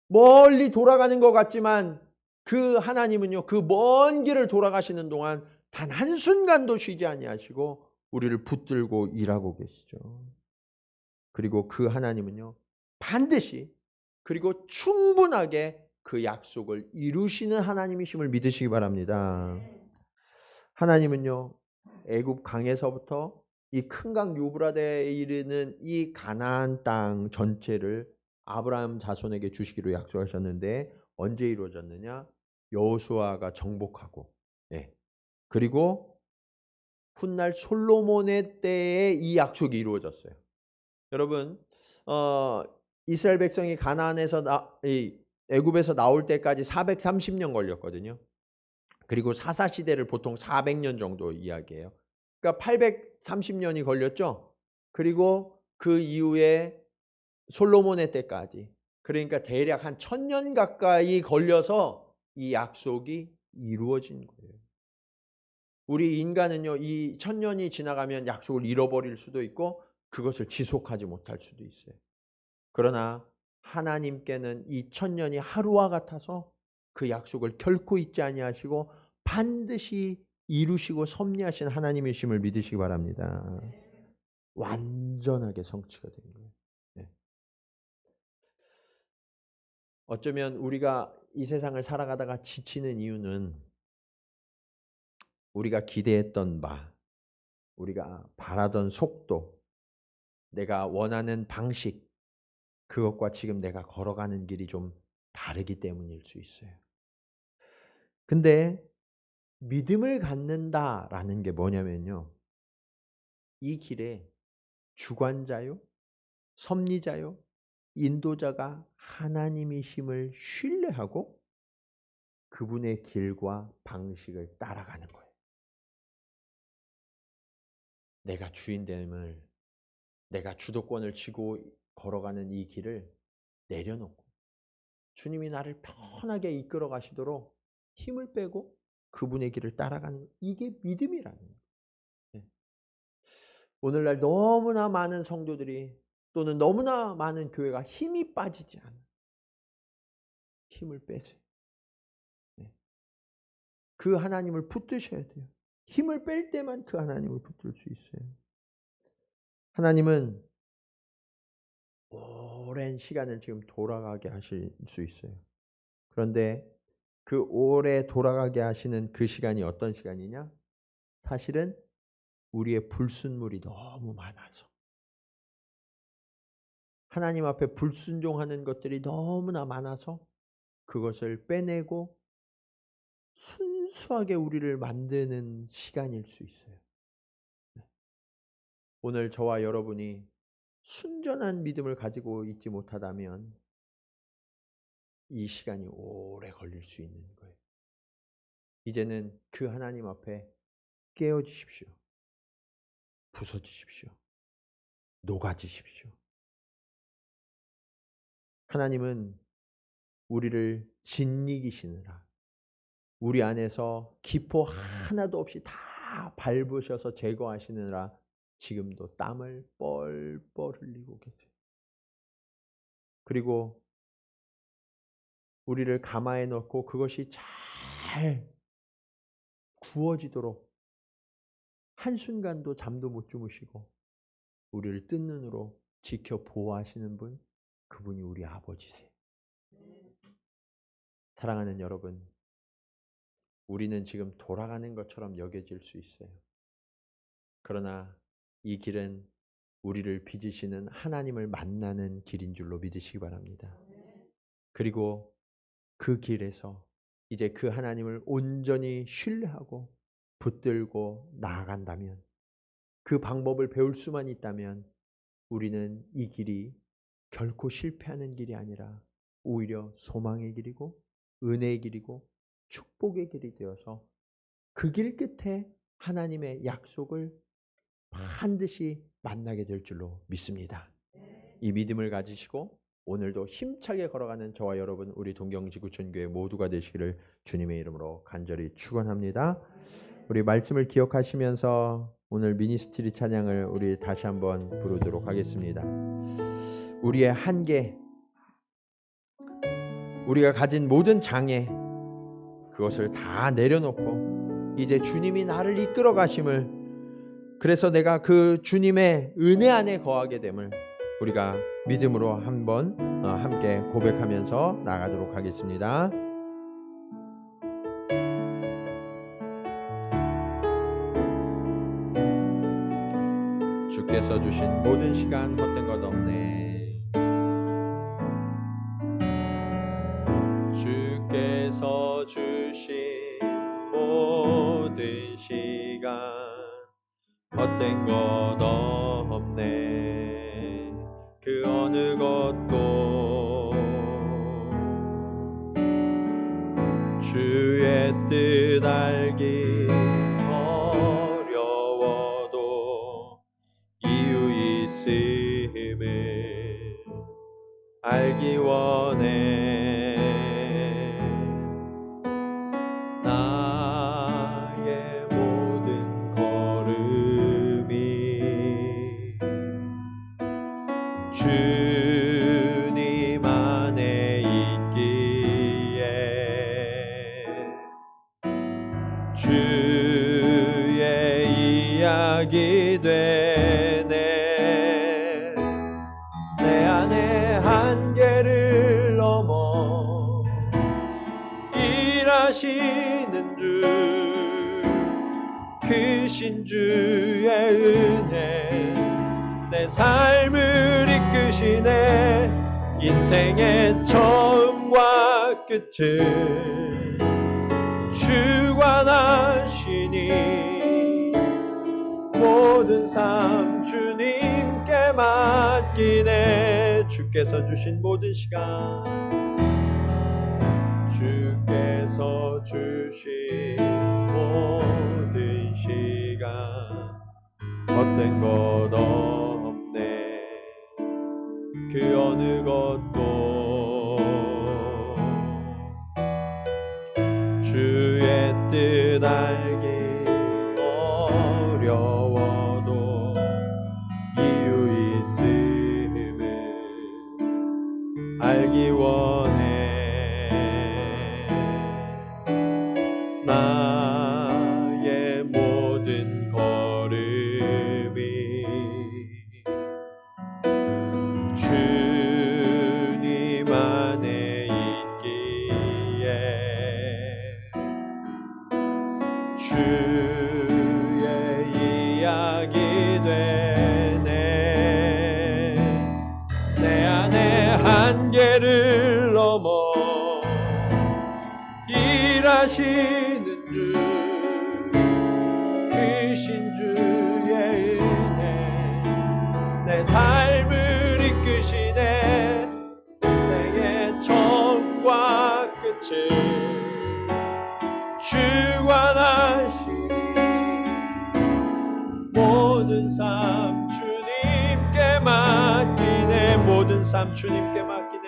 멀리 돌아가는 것 같지만 그 하나님은요, 그 먼 길을 돌아가시는 동안 단 한순간도 쉬지 아니하시고 우리를 붙들고 일하고 계시죠. 그리고 그 하나님은요, 반드시 그리고 충분하게 그 약속을 이루시는 하나님이심을 믿으시기 바랍니다. 하나님은요, 애굽 강에서부터 이 큰 강 유브라데에 이르는 이 가나안 땅 전체를 아브라함 자손에게 주시기로 약속하셨는데 언제 이루어졌느냐? 여호수아가 정복하고, 그리고 훗날 솔로몬의 때에 이 약속이 이루어졌어요. 여러분, 이스라엘 백성이 가나안에서 애굽에서 나올 때까지 430년 걸렸거든요. 그리고 사사 시대를 보통 400년 정도 이야기해요. 그러니까 830년이 걸렸죠. 그리고 그 이후에 솔로몬의 때까지, 그러니까 대략 한 1000년 가까이 걸려서 이 약속이 이루어진 거예요. 우리 인간은요, 이 1000년이 지나가면 약속을 잃어버릴 수도 있고 그것을 지속하지 못할 수도 있어요. 그러나 하나님께는 이 1000년이 하루와 같아서 그 약속을 결코 잊지 아니하시고 반드시 이루시고 섭리하신 하나님이심을 믿으시기 바랍니다. 완전하게 성취가 된 거예요. 어쩌면 우리가 이 세상을 살아가다가 지치는 이유는 우리가 기대했던 바, 우리가 바라던 속도, 내가 원하는 방식, 그것과 지금 내가 걸어가는 길이 좀 다르기 때문일 수 있어요. 근데 믿음을 갖는다라는 게 뭐냐면요, 이 길에 주관자요, 섭리자요 인도자가 하나님이심을 신뢰하고 그분의 길과 방식을 따라가는 거예요. 내가 주인됨을, 내가 주도권을 쥐고 걸어가는 이 길을 내려놓고 주님이 나를 편하게 이끌어 가시도록 힘을 빼고 그분의 길을 따라가는 것. 이게 믿음이라는 거예요. 오늘날 너무나 많은 성도들이 또는 너무나 많은 교회가 힘이 빠지지 않아요. 힘을 빼세요. 그 하나님을 붙드셔야 돼요. 힘을 뺄 때만 그 하나님을 붙들 수 있어요. 하나님은 오랜 시간을 지금 돌아가게 하실 수 있어요. 그런데 그 오래 돌아가게 하시는 그 시간이 어떤 시간이냐? 사실은 우리의 불순물이 너무 많아서, 하나님 앞에 불순종하는 것들이 너무나 많아서 그것을 빼내고 순수하게 우리를 만드는 시간일 수 있어요. 오늘 저와 여러분이 순전한 믿음을 가지고 있지 못하다면 이 시간이 오래 걸릴 수 있는 거예요. 이제는 그 하나님 앞에 깨어지십시오. 부서지십시오. 녹아지십시오. 하나님은 우리를 짓이기시느라 우리 안에서 기포 하나도 없이 다 밟으셔서 제거하시느라 지금도 땀을 뻘뻘 흘리고 계세요. 그리고 우리를 가마에 넣고 그것이 잘 구워지도록 한순간도 잠도 못 주무시고 우리를 뜬 눈으로 지켜 보호하시는 분, 그분이 우리 아버지세요. 사랑하는 여러분, 우리는 지금 돌아가는 것처럼 여겨질 수 있어요. 그러나 이 길은 우리를 빚으시는 하나님을 만나는 길인 줄로 믿으시기 바랍니다. 그리고 그 길에서 이제 그 하나님을 온전히 신뢰하고 붙들고 나아간다면, 그 방법을 배울 수만 있다면 우리는 이 길이 결코 실패하는 길이 아니라 오히려 소망의 길이고 은혜의 길이고 축복의 길이 되어서 그 길 끝에 하나님의 약속을 반드시 만나게 될 줄로 믿습니다. 이 믿음을 가지시고 오늘도 힘차게 걸어가는 저와 여러분, 우리 동경지구촌교회 모두가 되시기를 주님의 이름으로 간절히 축원합니다. 우리 말씀을 기억하시면서 오늘 미니스트리 찬양을 우리 다시 한번 부르도록 하겠습니다. 우리의 한계, 우리가 가진 모든 장애, 그것을 다 내려놓고 이제 주님이 나를 이끌어 가심을, 그래서 내가 그 주님의 은혜 안에 거하게 됨을 우리가 믿음으로 한번 함께 고백하면서 나가도록 하겠습니다. 주께서 주신 모든 시간 헛된 것 없네. 주께서 주신 모든 시간 헛된 것 없네. 그 어느 것도 주의 뜻 알기 어려워도 이유 있음을 알기 원해. 나의 모든 걸음이 주님 안에 있기에 주의 이야기 되네. 내 안에 한계를 넘어 일하시는 주, 크신 주의 은혜 내 삶을 이끄시네. 인생의 처음과 끝을 주관하시니 모든 삶 주님께 맡기네. 주께서 주신 모든 시간, 주께서 주신 모든 시간 헛된 것 없네. 그 어느 것도 주의 뜻 알기 어려워도 이유 있음을 알기 원해. 나의 모든 걸음이 주님 안에 있기에 주의 이야기 되네. 내 안에 한계를 넘어 일하시는 주, 크신 주의 은혜 내 삶을 이끄시네. 인생의 처음과 끝을 주관하시니 모든 삶 주님께 맡기네. 모든 삶 주님께 맡기네.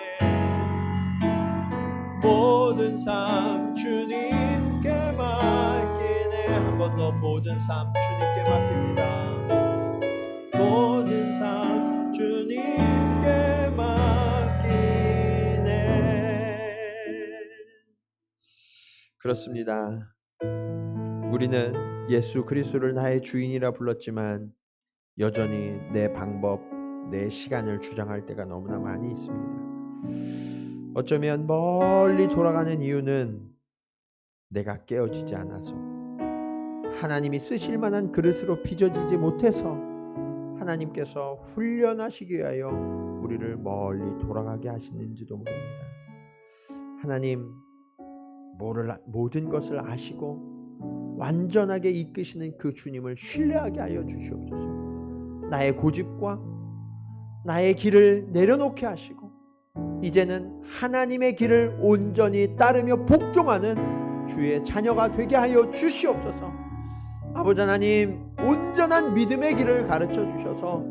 모든 삶 주님께 맡기네. 한 번 더 모든 삶 주님께 맡깁니다. 모든 삶 주님께 맡기네. 그렇습니다. 우리는 예수 그리스도를 나의 주인이라 불렀지만 여전히 내 방법, 내 시간을 주장할 때가 너무나 많이 있습니다. 어쩌면 멀리 돌아가는 이유는 내가 깨어지지 않아서, 하나님이 쓰실 만한 그릇으로 빚어지지 못해서 하나님께서 훈련하시기 위하여 우리를 멀리 돌아가게 하시는지도 모릅니다. 하나님 모든 것을 아시고 완전하게 이끄시는 그 주님을 신뢰하게 하여 주시옵소서. 나의 고집과 나의 길을 내려놓게 하시고 이제는 하나님의 길을 온전히 따르며 복종하는 주의 자녀가 되게 하여 주시옵소서. 아버지 하나님, 온전한 믿음의 길을 가르쳐 주셔서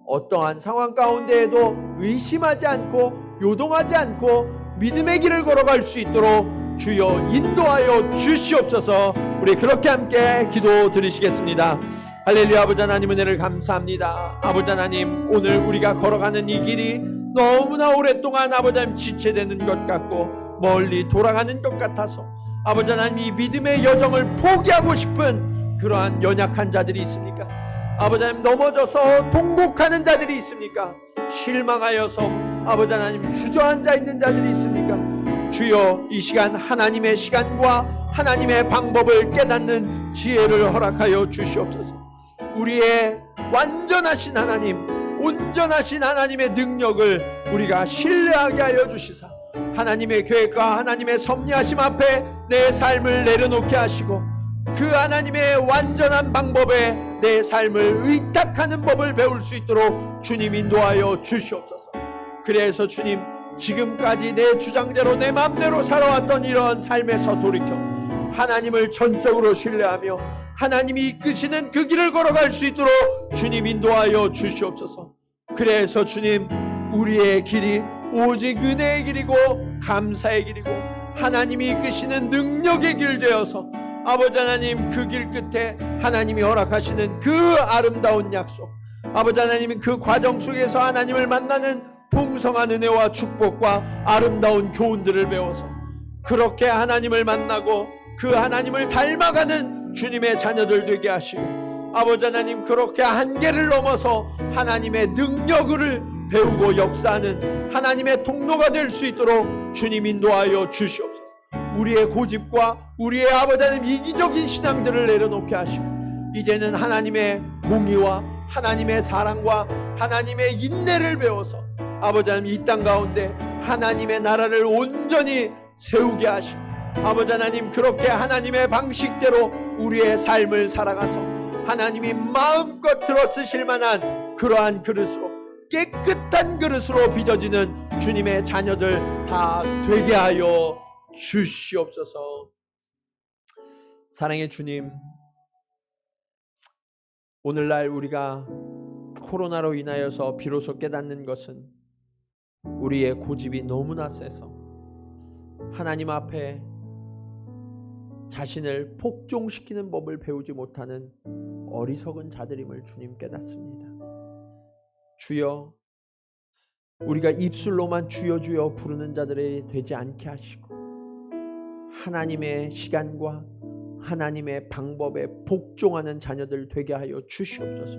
어떠한 상황 가운데에도 의심하지 않고 요동하지 않고 믿음의 길을 걸어갈 수 있도록 주여 인도하여 주시옵소서. 우리 그렇게 함께 기도 드리시겠습니다. 할렐루야. 아버지 하나님, 은혜를 감사합니다. 아버지 하나님, 오늘 우리가 걸어가는 이 길이 너무나 오랫동안 아버지 하나님 지체되는 것 같고 멀리 돌아가는 것 같아서 아버지 하나님 이 믿음의 여정을 포기하고 싶은 그러한 연약한 자들이 있습니까? 아버지 하나님 넘어져서 통곡하는 자들이 있습니까? 실망하여서 아버지 하나님 주저앉아 있는 자들이 있습니까? 주여, 이 시간 하나님의 시간과 하나님의 방법을 깨닫는 지혜를 허락하여 주시옵소서. 우리의 완전하신 하나님, 온전하신 하나님의 능력을 우리가 신뢰하게 하여 주시사 하나님의 계획과 하나님의 섭리하심 앞에 내 삶을 내려놓게 하시고 그 하나님의 완전한 방법에 내 삶을 의탁하는 법을 배울 수 있도록 주님 인도하여 주시옵소서. 그래서 주님, 지금까지 내 주장대로 내 마음대로 살아왔던 이러한 삶에서 돌이켜 하나님을 전적으로 신뢰하며 하나님이 이끄시는 그 길을 걸어갈 수 있도록 주님 인도하여 주시옵소서. 그래서 주님, 우리의 길이 오직 은혜의 길이고 감사의 길이고 하나님이 이끄시는 능력의 길 되어서 아버지 하나님, 그 길 끝에 하나님이 허락하시는 그 아름다운 약속, 아버지 하나님이 그 과정 속에서 하나님을 만나는 풍성한 은혜와 축복과 아름다운 교훈들을 배워서 그렇게 하나님을 만나고 그 하나님을 닮아가는 주님의 자녀들 되게 하시고 아버지 하나님, 그렇게 한계를 넘어서 하나님의 능력을 배우고 역사하는 하나님의 통로가 될 수 있도록 주님 인도하여 주시옵소서. 우리의 고집과 우리의 아버지 하나님 이기적인 신앙들을 내려놓게 하시고 이제는 하나님의 공의와 하나님의 사랑과 하나님의 인내를 배워서 아버지 하나님 이 땅 가운데 하나님의 나라를 온전히 세우게 하시고 아버지 하나님, 그렇게 하나님의 방식대로 우리의 삶을 살아가서 하나님이 마음껏 들어 쓰실 만한 그러한 그릇으로, 깨끗한 그릇으로 빚어지는 주님의 자녀들 다 되게 하여 주시옵소서. 사랑의 주님, 오늘날 우리가 코로나로 인하여서 비로소 깨닫는 것은 우리의 고집이 너무나 세서 하나님 앞에 자신을 복종시키는 법을 배우지 못하는 어리석은 자들임을 주님 깨닫습니다. 주여, 우리가 입술로만 주여 주여 부르는 자들이 되지 않게 하시고 하나님의 시간과 하나님의 방법에 복종하는 자녀들 되게 하여 주시옵소서.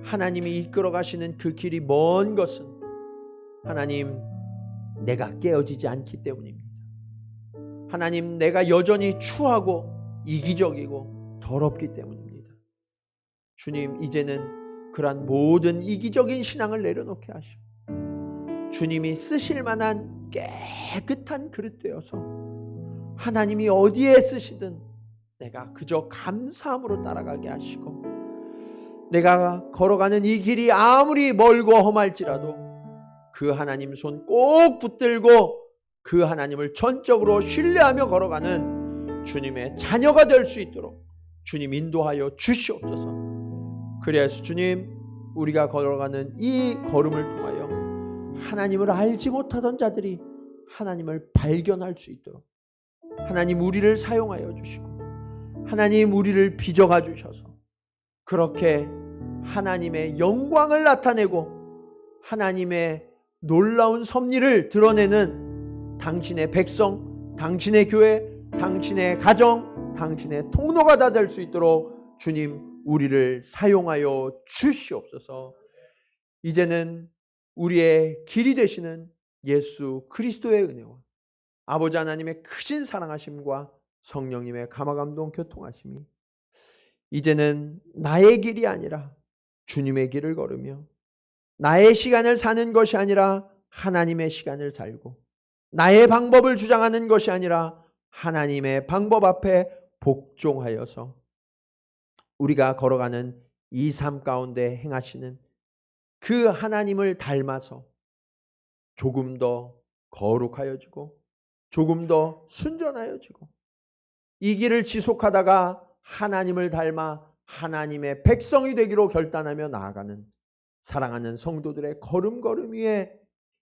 하나님이 이끌어 가시는 그 길이 먼 것은 하나님, 내가 깨어지지 않기 때문입니다. 하나님, 내가 여전히 추하고 이기적이고 더럽기 때문입니다. 주님, 이제는 그러한 모든 이기적인 신앙을 내려놓게 하시고 주님이 쓰실 만한 깨끗한 그릇 되어서 하나님이 어디에 쓰시든 내가 그저 감사함으로 따라가게 하시고, 내가 걸어가는 이 길이 아무리 멀고 험할지라도 그 하나님 손 꼭 붙들고 그 하나님을 전적으로 신뢰하며 걸어가는 주님의 자녀가 될 수 있도록 주님 인도하여 주시옵소서. 그래서 주님, 우리가 걸어가는 이 걸음을 통하여 하나님을 알지 못하던 자들이 하나님을 발견할 수 있도록 하나님 우리를 사용하여 주시고 하나님 우리를 빚어가 주셔서 그렇게 하나님의 영광을 나타내고 하나님의 놀라운 섭리를 드러내는 당신의 백성, 당신의 교회, 당신의 가정, 당신의 통로가 다 될 수 있도록 주님 우리를 사용하여 주시옵소서. 이제는 우리의 길이 되시는 예수 그리스도의 은혜와 아버지 하나님의 크신 사랑하심과 성령님의 감화감동 교통하심이 이제는 나의 길이 아니라 주님의 길을 걸으며 나의 시간을 사는 것이 아니라 하나님의 시간을 살고 나의 방법을 주장하는 것이 아니라 하나님의 방법 앞에 복종하여서 우리가 걸어가는 이 삶 가운데 행하시는 그 하나님을 닮아서 조금 더 거룩하여지고 조금 더 순전하여지고 이 길을 지속하다가 하나님을 닮아 하나님의 백성이 되기로 결단하며 나아가는 사랑하는 성도들의 걸음걸음 위에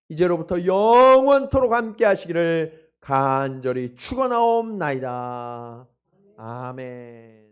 이제로부터 영원토록 함께 하시기를 간절히 축원하옵나이다. 아멘.